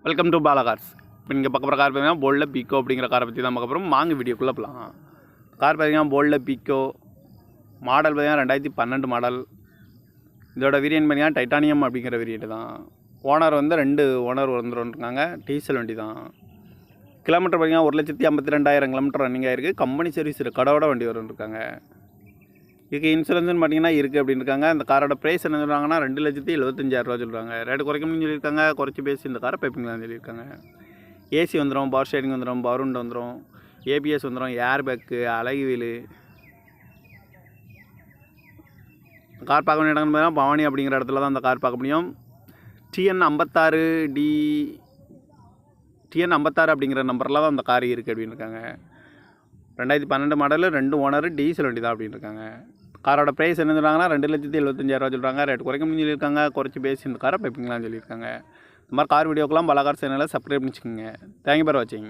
Welcome to Bala cars. இப்போ நீங்கள் பார்க்க போகிற கார் பார்த்தீங்கன்னா போல்டில் பீக்கோ அப்படிங்கிற காரை பற்றி தான் பார்க்க போகிறோம். வாங்க வீடியோக்குள்ளே போகலாம். கார் பார்த்தீங்கன்னா போல்டில் பீக்கோ மாடல் பார்த்தீங்கன்னா 2012 மாடல். இதோட வேரியன்ட் பார்த்தீங்கன்னா டைட்டானியம் அப்படிங்கிற வேரியன்ட் தான். ஓனர் வந்து 2 ஓனர் வந்துருக்காங்க. டீசல் வண்டி தான். கிலோமீட்டர் பார்த்தீங்கன்னா 1,52,000 கிலோமீட்டர் ரன்னிங் ஆகிருக்கு. கம்பெனி சர்வீஸ் கடவோட வண்டி வரும்ருக்காங்க. இதுக்கு இன்சூரன்ஸ்னு பார்த்தீங்கன்னா இருக்குது அப்படின்னு இருக்காங்க. இந்த காரோட ப்ரைஸ் என்ன சொல்கிறாங்கன்னா 2,75,000 சொல்கிறாங்க. ரேட்டு குறைக்கணும்னு சொல்லியிருக்காங்க. குறைச்சி பேசி இந்த காரை பைப்பிங்களான்னு சொல்லியிருக்காங்க. ஏசி வந்துடும், பவர் ஸ்டேரிங் வந்துடும், பவர் விண்டோ வந்துடும், ஏபிஎஸ் வந்துடும், ஏர் பேக்கு, அழகு வீலு. கார் பார்க்க வேண்டிய இடம்னு பார்த்தீங்கன்னா பவானி அப்படிங்கிற இடத்துல தான் அந்த கார் பார்க்க முடியும். TN56 அப்படிங்கிற நம்பரில் தான் அந்த கார் இருக்குது அப்படின்னு இருக்காங்க. 2012 மாடல், 2 ஓனர், டீசல் வண்டி தான் அப்படின்னு இருக்காங்க. காரோட ப்ரைஸ் என்ன சொல்கிறாங்கன்னா 2,75,000 சொல்கிறாங்க. ரேட் குறைக்க முடியும் சொல்லியிருக்காங்க. குறைச்சி பேசி இந்த காரை பைப்பிங்களான்னு சொல்லியிருக்காங்க. இந்த மாதிரி கார் வீடியோக்கெல்லாம் பாலா கார் சேனலை சப்ஸ்கிரைப் பண்ணிச்சுக்கோங்க. தேங்க்யூ ஃபார் வாட்சிங்.